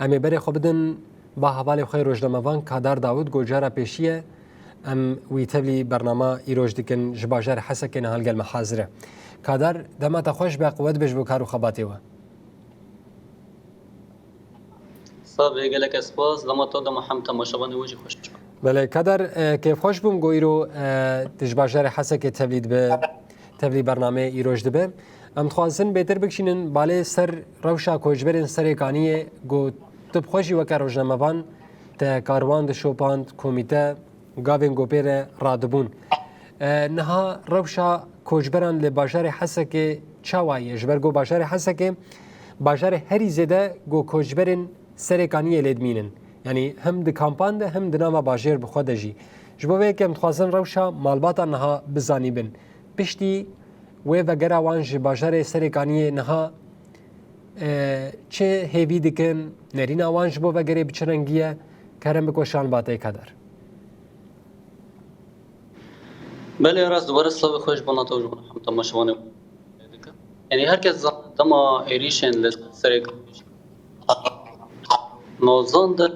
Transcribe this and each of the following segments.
امی بری خو بدن با حوالی خوی روزنامه‌وان کادر داوود گوجارا پیشیه ام ویتبلی برنامه ایروج دکن جباجر حسک نهال گل محاضره کادر دما تخوش به قوت بج بو کارو خباتی و صاحب گلک اسپاس دما تو دما هم تماشاوان وجه خوش بله کادر کیف خوش بوم گویرو تجباجر حسک تبلی برنامه ایروج دبه ام خوازن بهتر بکشینن بالا سر روشا کوجبرن سر کانیه گو تب خوشی وکر روزنامه‌وان تا کاروان د شوپاند کمیته گاوین گوپیر رادبون نها روشا کوجبران لباجر حسک چاوای جبرگو باجر حسک باجر هری زده گو کوجبرن سر کانیه لدمینن یعنی هم د کامپان ده هم د نام باجر بخودجی جبوه که متخوازن روشا مالباتا نها بزانی بن پشتی و وگره وانج باجر سر کانیه نها چه هیوی دکن نرین وانج بو وگره بچرنگیه کرم بکوشان باته کدر بله راست دوباره صاحب خوش بنا تو جون هم تماشاوان یعنی هر کس دما ایریشن لسر نوزان در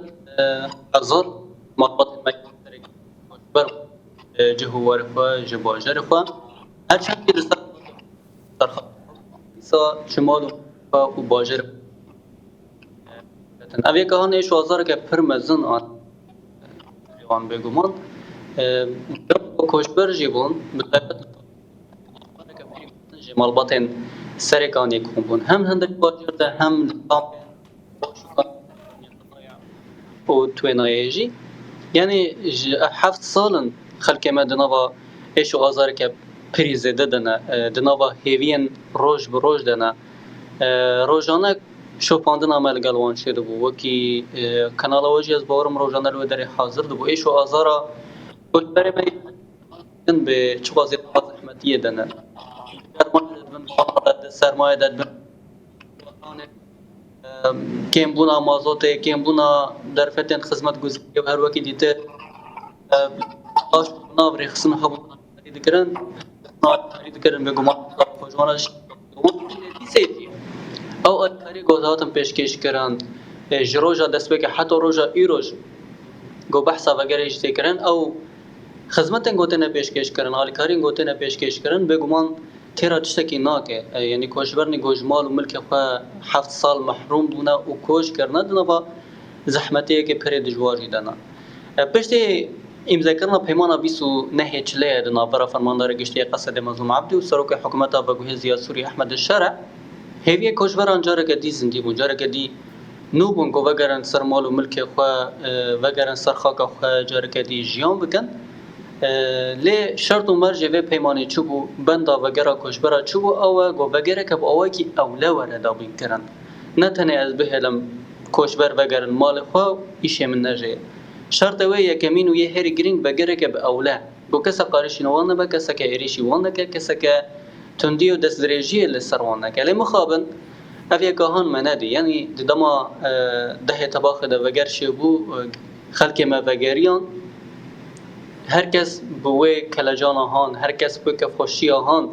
هزار مقاطع مکتب بر جهوار خو جباجر خو هر چند که در سا شمال و باجر اوی که هان ایش وزاره که پرمزن آن بگمان کوشبر جیبون بطبیعت مالباتن سرکانی کمبون هم هندک باجر ده هم نظام و توینایجی یعنی 7 سالن خلک ما دنوا ایش و آزار که پریزده دنه دنوا هیوین روز به روز دنه روزانه شوپاندن عمل گلوان شده بو وکی کانال واجی از باورم روزانه رو در حاضر دو ایش و آزارا کوشبر من به چوازی زحمتیه دنه سرمایه داد کم بونا مازوت کم بونا در فتن خدمت گزاری و هر وقتی دیده آش نابری خصن حبوب دیگرن دیگرن به گمان خوشوانش دیسیتی او ادکاری گذاتم پیشکش کردن جروجا دست به که حتی روجا ایروج گو بحثا وگره اجتی کردن او خدمتن گوتن پیشکش کردن حالی کارین گوتن پیشکش کردن به گمان تیرا تشتکی ناکه یعنی کوشبرنی گوجمال و ملک خو 7 سال محروم بونه و کوش کردن دنبا زحمتی که پری دجواری دنا پشتی امضا کردن پیمان 29 چله دنا برا فرماندار گشتی قصد مظلوم عبدی و سروک حکومت بگوی زیاد سوری احمد الشرع هیوی کوشبران جاره که دی زندگی بون جاره که دی نو بون گو وگرن سر مال و ملک خو وگرن سر خاک خو جاره که دی جیان بکن لی شرط و مرج و پیمانی چوبو بندا وگرا کوشبرا چوبو او گو وگره که با اوی کی اوله وردا بین کرن نه تنه از بهلم کوشبر وگرن مال خو ایشه من نجه شرط و یکمین و یه هری گرینگ وگره که به اوله گو کسا قارشی نوانه با کسا که ایریشی وانه که کسا که تندی و دست درجی لسروانه که لی مخابن اوی گاهان مندی یعنی دما ده تباخ ده وگر شبو خلق ما وگریان هر کس بوی کلجان هان هر کس بوی کفخوشی هان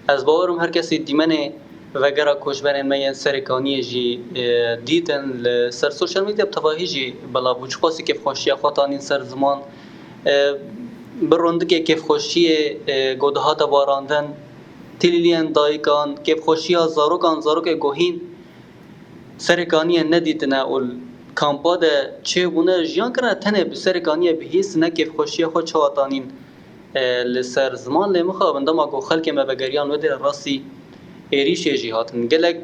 از باورم هر کسی دیمنه وگرا کوشبرن میان سرکانی جی دیدن سر سوشال میدیا بتواهی جی بلا بوچ خاصی کفخوشی خاطانین سر زمان برونده که کفخوشی گودهات باراندن تلیلیان دایکان کفخوشی زاروک گوهین سرکانی ندیدنه اول کامپا ده چه بونه جیان کرده تنه بسرکانی بهیست نه کفخوشی خود چواتانین لسر زمان لی مخوابن دما گو خلک ما بگریان و در راستی ایریش جیهاتن گلک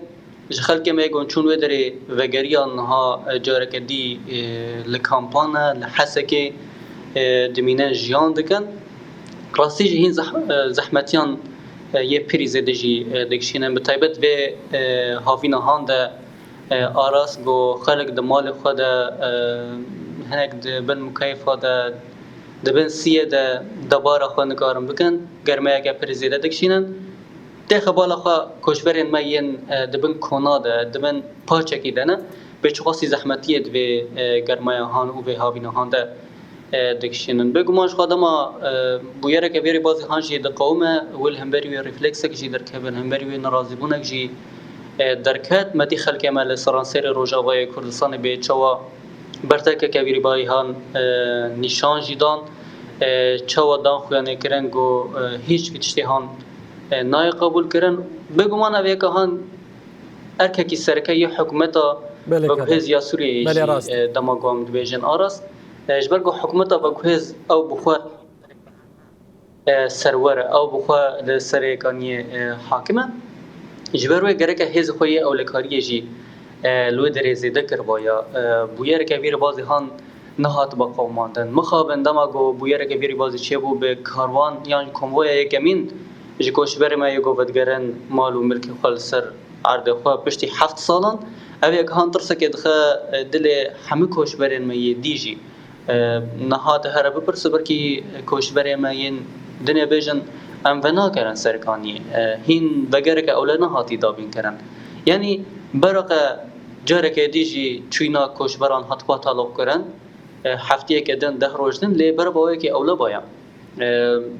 خلک ما گون چون و در وگریان ها جارک دی لکامپانه لحسک دمینه جیان دکن راستی جهین زحمتیان یه پریزه دجی دکشینن بتایبت و هاوین هان ده آراس گو خلق د مال خود هنگ د بن مکیف خود د بن سیه د دبار خو نکارم بکن گرمه اگه پرزیده دکشینن ده خبال خو کوشبرین ماین د بن کونا د بن پاچکی دنه به چخاصی زحمتیت و گرمه هان و به هاوین هان ده دکشینن بگو ماش خدما بویره که بیری بازی هانشی د قومه ول همبری و ریفلکس کی در کبن همبری و ناراضی بونک جی درکت مدی خلک مال سرانسر روجاوای کردستان به چوا برتک کبیری بای هان نشان جدان چوا دان خوانه کرن گو هیچ کتشتی هان نای قبول کرن بگمان اوی که هان ارککی سرکه حکومتا بگوهز یا سوریه دماغام دویجن آراست جبرگو حکومتا بگوهز او بخوا سرور او بخوا سرکانی حاکمه جبروی گرک هز خوی اولکاری جی لو درزی دکر بایا بویر کبیر بازی هان نهات با قوماندن مخابن دماغو بویر کبیر بازی چه بو به کاروان یا کنوای کمین جکوش بر ما یگو ودگرن مال و ملک خال سر عرض خو پشتی 7 سالان اوی که هان ترسه که دخه دل همه کوش برن ما دیجی نهات هر بپرس برکی کوش بر ما ین دنیا بیجن ام ونا کرن سرکانی هین وگر که اولاد نهاتی دابین کرن یعنی برق جارك ديجي تشينا كوشبران هتبا طلب كرن هفتيه كدن ده روجدن لي برباوي كي اولا بايا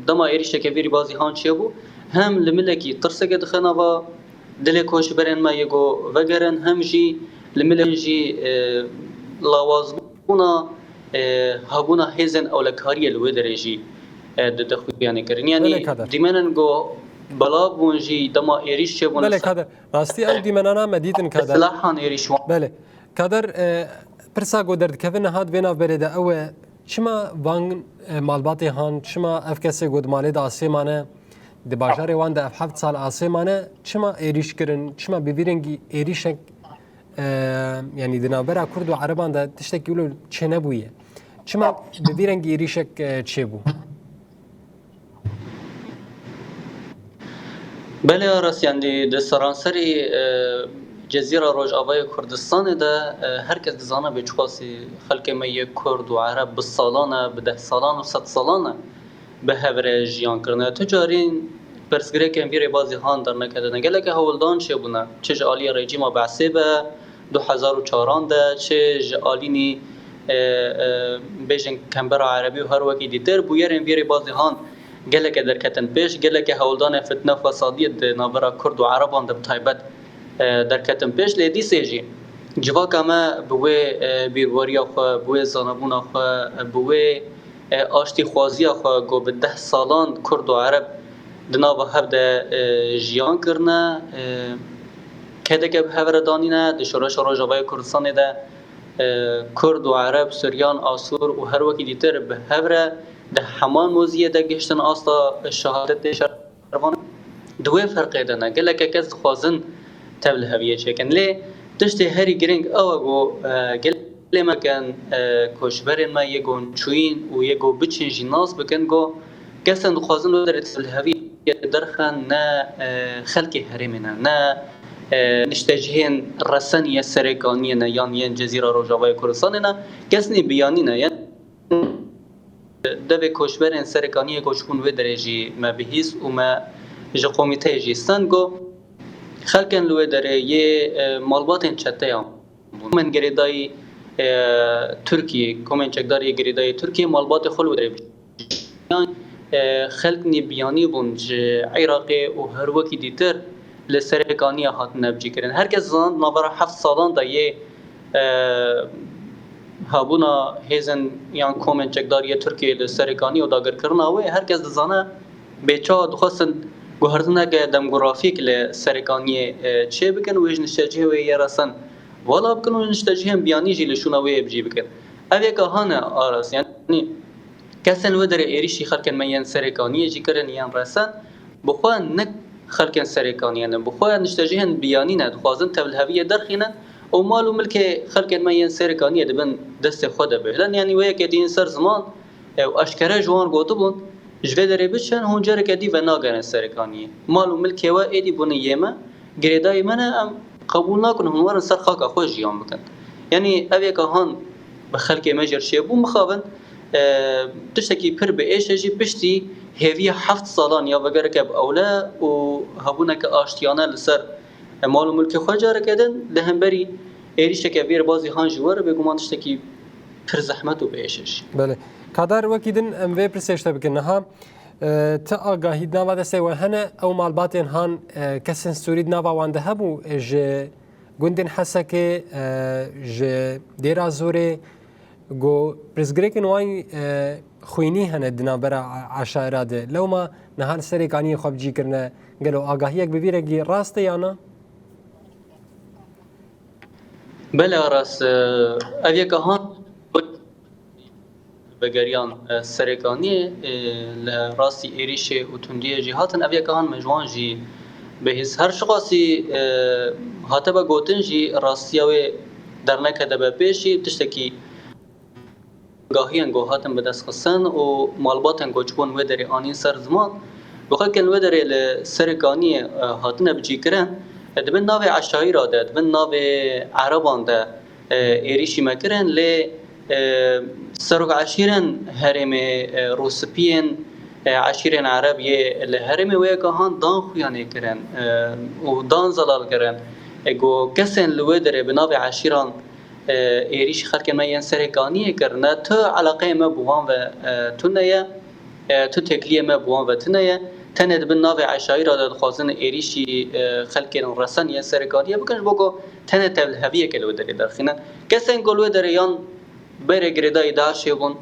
دما ايريش كبيري بازي هان شيبو هم لملكي ترسك دخنا با دل كوشبرن ما يگو وگرن هم جي لملكي لوازبونا هبونا هزن اولكاري الودرجي دخو يعني كرن يعني ديمنن جو بلا بونجی دما ایریش چه بونه بله کادر راستی او دیمنانا مدیدن کادر اصلاحان ایریش بله کادر پرسا گو درد کفن هات بین برده او چما وان مالباتی هان چما افکس گود مالی دا آسیمانه دی باجار وان دا 7 سال آسیمانه چما ایریش کرن چما ببیرنگی ایریشک یعنی دنابرا کرد و عربان دا تشتکی ولو چه نبویه چما ببیرنگی ایریشک چه بو بله آراس یعنی در سرانسری جزیره روجاوای کردستان ده هر کس دزانه به چخاصی خلک می کرد و عرب بالسالانه به 10 سالان و 100 سالانه به هفره جیان کرنه تجارین پرسگره که امیر بازی هان در نکده نگله که هولدان چه بونه چه جالی رژیم بعثه به 2004 ده چه جالینی بیشن کمبر عربی و هر وکی دیتر بویر امیر بازی هان گله که در کتن پیش گله که هولدان فتنه فسادیت نابرا کرد و عربان در تایبت در کتن پیش لیدی سیجی جواک اما بوی بیرواری آخوا بوی زانبون آخوا بوی آشتی خوازی آخوا گو به 10 سالان کرد و عرب دنا و هفته جیان کرنه که که به هفته دانینه دشورش روجاوای کردستان ده کرد و عرب سوریان آسور و هر وکی دیتر به هفته ده همان موزیه ده گشتن آستا شهادت شروان دوی فرقه ده نه گله که کس خوازن تبل هویه چکن لی تشتی هری گرینگ او گو گله مکن کشبرین ما یگون چوین و یگو بچین جناس بکن گو کسن خوازن رو در تبل هویه درخن نه خلقی هرمینه نه نشتجهین رسنی سرکانی نه یعنی جزیره روجاوای کردستان نه کسنی بیانی نه دوی کشبرین سرکانی کشکون و درجی ما بهیس و ما جقومیته جیستان گو خلکن لوی داره یه مالباتن چته هم من گریدای ترکیه کومن چکداری گریدای ترکیه مالبات خلو داره خلک نی بیانی بونج عراقی و هر وکی دیتر لسرکانی هات نبجی کردن هر کس زند نابرا 7 سالان دا یه هابونا هیزن یان کومن چکداری ترکیه لسرکانی و داگر کرنا و هر کس زانه بیچا دخواستن گوهردنه که دموگرافیک لسرکانی چه بکن و نشتجه و یه رسن والا بکن و نشتجه هم بیانی جی لشونه و بجی بکن اوه که هانه آراس یعنی کسن و در ایریشی خلکن میان سرکانی جی کرن یان رسن بخواه نک خلکن سرکانی نه بخواه نشتجه هم بیانی نه خوازن تبل هویه درخینن و مال و ملک خلکن میان سرکانی دبن دست خود بهلن یعنی وی که دین سر زمان و اشکره جوان گوتو بون جوه داره بچن هونجا کدی و ناگرن سرکانی مال و ملک و ایدی بونه یمه گریدای منه ام قبول نکن هنوارن سر خاک خوش جیان بکن یعنی اوی که هان به خلک مجر شیبو مخابن تشتکی پر به ایش جی پشتی هیوی 7 سالان یا وگر که اوله و هبونه که آشتیانه لسر مال و ملک خوش جاره کدن لهم بری ایریش که بیر بازی هان جواره بگومان تشتکی پر زحمت و به ایشش بله کادر وکی دن ام وی پرسیشته بکنه ها تا آگاهی نوا دسته و هنه او مالباتین هان کسین سورید نوا وانده هبو جه گندن حسه که جه دیرا زوره گو پرزگریکن وای خوینی هنه دنا برا عشایره ده لو ما نهار سری کانی خواب جی کرنه گلو آگاهی یک ببیره گی راسته یا نه؟ بله راست اویا که هان بگریان سرکانی راستی ایریش و تندی جهاتن اویا که هان مجوان جی به هر شخصی هاته با گوتن جی راستیاوی در نکده به پیشی تشتکی گاهیان گوهاتن به دست خستن و مالباتن گوچبون و داری آنین سر زمان بخاکن و داری سرکانی هاتن بجی کرن دبن ناو عشایی را ده دبن ناو عربان ده ایریشی مکرن لی سرق عشیرن هرم روسپین عشیرن عربیه لهرم ویا کهان دان خویانه کرن و دان زلال کرن گو کسن لوی داره بناو عشیران ایریش خلک ما ین سرکانی کرنه تو علاقه ما بوان و تنیه تو تکلیه ما بوان و تنیه تند بناو عشایی را داد خوازن ایریشی خلک رسن ین سرکانی بکنش بگو تند تبل هویه کلو داره در خینه کسن گلوی داره یان بره گردای داشته بون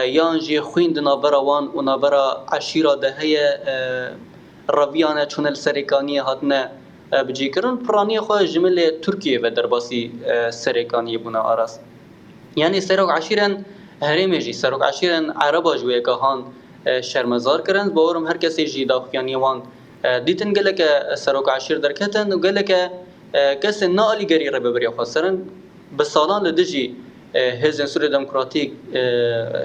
یان جی خویند نابراوان و نابرا عشیرا دهه رویانه چون السرکانی هاتنه بجی کرن پرانی خواه جمله ترکیه و درباسی سرکانی بونا آراست یعنی سرک عشیرن هرمی جی سرک عشیرن عربا جوی که هان شرمزار کرن باورم هر کسی جی داخیانی وان دیتن گله که سرک عشیر درکتن و گله که کسی نالی گری رو ببری خواسترن به سالان لدجی هزین سوری دموکراتیک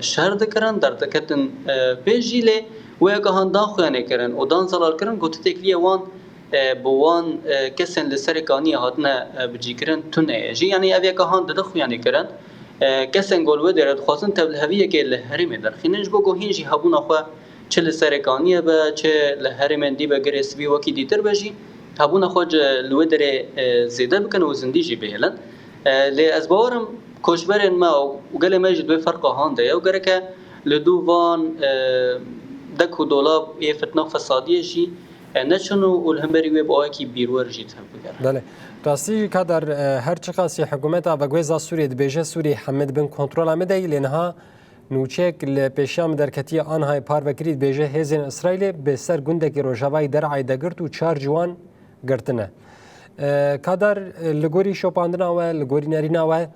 شهر دکرن در دکتن پیجیله و یک هان دان خوانه کرن و دان زلال کرن گوت تکلیه وان بوان کسن لسرکانی هاتنه بجی کرن تونه جی یعنی اوی که هان دده خوانه کرن کسن گلوه دارد خواستن تبل هویه که لهرمه در خینج بگو هینجی هبون اخواه چه لسرکانیه با چه لهرمه دی بگر اسبی وکی دیتر بجی هبون اخواه لوه داره زیده بکن و زندیجی بهلن لی از باورم کوشبرن ما و قال ما يجد فرق هاندا و قال که لدوان دکو دولاب یه فتنه فسادیه جی نشونو والهمبری وی با کی بیرور جیت هم بگر بله راستی که در هر چقاسی حکومت و گویزا سوریه دبیجه سوریه حمد بن کنترل آمده لنها نوچک لپیشام درکتی آنهای پار وکرید بیجه هزین اسرائیل به سر گنده که روجاوی در عیده گرت و 4 جوان گرتنه که در لگوری شوپاندنا و لگوری نرینا و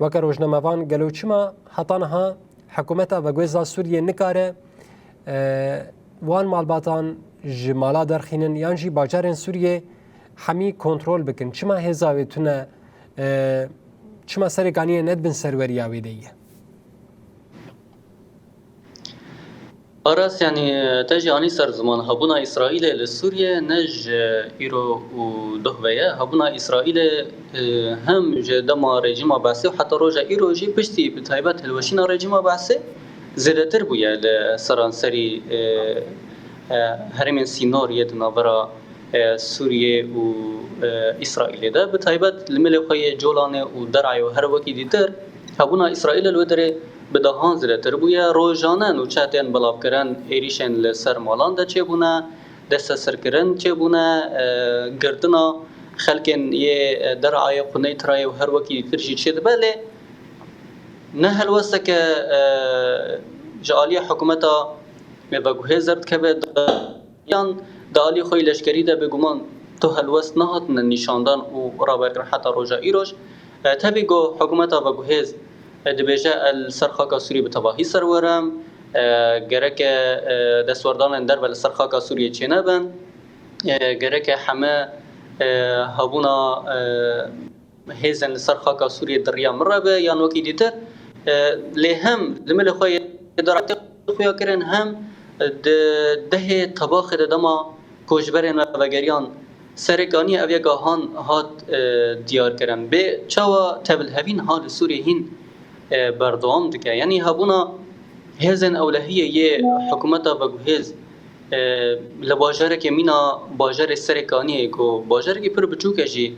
وکر روزنامه‌وان گلو چما حتانها حکومت و گویزا سوریه نکاره وان مالباتان جمالا درخینن یانجی باجارن سوریه همی کنترل بکن چما هزاوی تونه چما سرکانیه ند بن سروری آوی دیگه آراس یعنی تاجی آنی سر زمان هبونا اسرائیل لسوریه نج ایرو و دهویه هبونا اسرائیل هم دما رژیم عباسی و حتی روزا ایرو جی پشتی به تایبت هلوشینا رژیم عباسی زیادتر بوده لسرانسری هرمین سینور ید ناورا سوریه و اسرائیل ده به تایبت لمل خوی جولانه و درعی و هر وکی دیتر هبونا اسرائیل لودره بدهان زیادتر بوده روزانه نوچاتین بلاف کردن ایریشن لسر مالان ده چه بونه دست سر کردن چه بونه گردنا خلکن یه درعی خونه ترای و هر وکی دیتر چه ده بله نه هلوسته که جالی حکومتا بگوه زرد که به یان دالی خوی لشکری ده بگومان تو هلوست نهات نشاندن و رابر حتی روزا ایروش تبی گو حکومتا بگوه دبیجه السرخاک سوری به تباهی سرورم گرک دستوردان در بل سرخاک سوری چینه بن گرک همه هبونا هیزن سرخاک سوری دریا مربه یا نوکی دیتر لهم لمل خوی دارت خویا کرن هم ده طباخ دما کوشبرن و بگریان سرکانی اویا گاهان هات دیار کرن به چاوا تبل هوین حال سوری هین بردوام دکه یعنی هبونا هزن اولهیه یه حکومتا بگوهز لباجره که مینا باجر سرکانیه کو باجره که پر بچوکه جی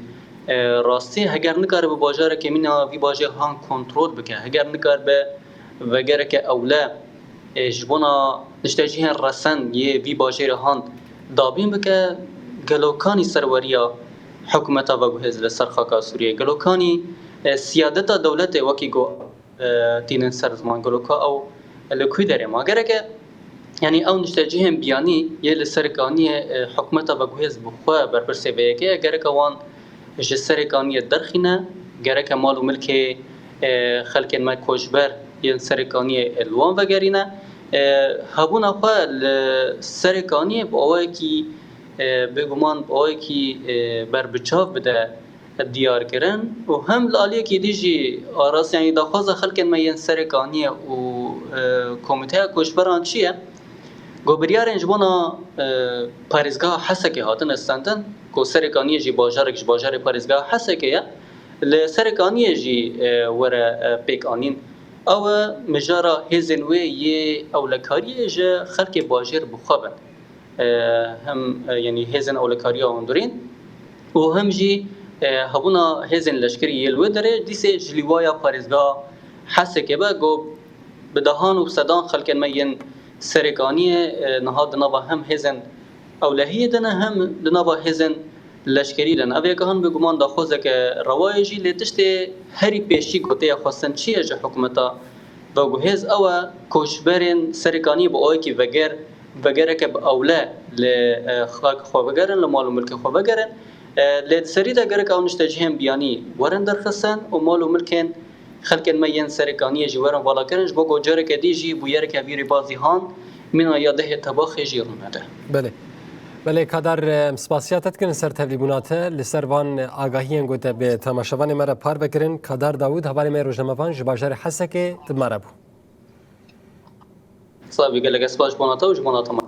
راستی هگر نکار به باجره که مینا وی باجه هان کنترل بکه هگر نکار به وگره که اوله جبونا نشتاجیهن رسن یه وی باجر هان دابین بکه گلوکانی سروریا حکومتا و گوهز لسر خاکا سوریه گلوکانی سیادتا دولت وکی گو تینن سر زمان گلوکا او لکوی داره ما گره که یعنی او نشتاجیهن بیانی یه لسرکانی حکومتا و گوهز بخواه برپرسه بیگه گره که وان جسرکانی درخینه گره که مال و ملک خلق ما کوشبر یه سرکانی الوان وگرینه هبون اخواه سرکانی با آوه کی بگمان با آوه کی بر بچاف بده دیار کرن و هم لالیه که دیجی آراس یعنی داخواز خلق ما یه سرکانی و کمیته کوشبران چیه؟ گوبریار انجبانا پارزگاه حسکه هاتن استندن کو سرکانی جی باجارکش باجار پارزگاه حسکه لسرکانی جی وره پیک آنین او مجارا هزن وی یه اولکاری جه خلق باجر بخوابن هم یعنی هزن اولکاری آوندورین و هم جی هبونا هزن لشکری یلوه داره دیسه جلیوایا پارزگاه حسکه با گو بدهان و صدان خلق مین سرکانی نهاد نوا هم هزن اولهیه دنه هم دنوا هزن لشکری دن اوه که هم بگمان دا خوزه که روایجی لیتشت هری پیشی گوته خواستن چیه جه حکومتا و گوهز اوه کوشبرین سرکانی با اوه که وگر که با اوله لخاک خواه وگرن لمال و ملک خواه وگرن لیت سری دا گر که اونشتا جهم بیانی ورن درخستن و مال و ملکن خلق مین سرکانی جوارن والا کرنج با گوجر که دیجی بویر که بیری بازی هان من یاده تباخ جیرونه ده بله کادر سپاسیاتت کن سر تبلیغات لسر وان آگاهی گوته به تماشاوان مرا پار بکرین کادر داوود حوالی من روزنامه‌وان جباجر حسکه تمارا بو صاحب گله سپاس بوناتا و جماناتا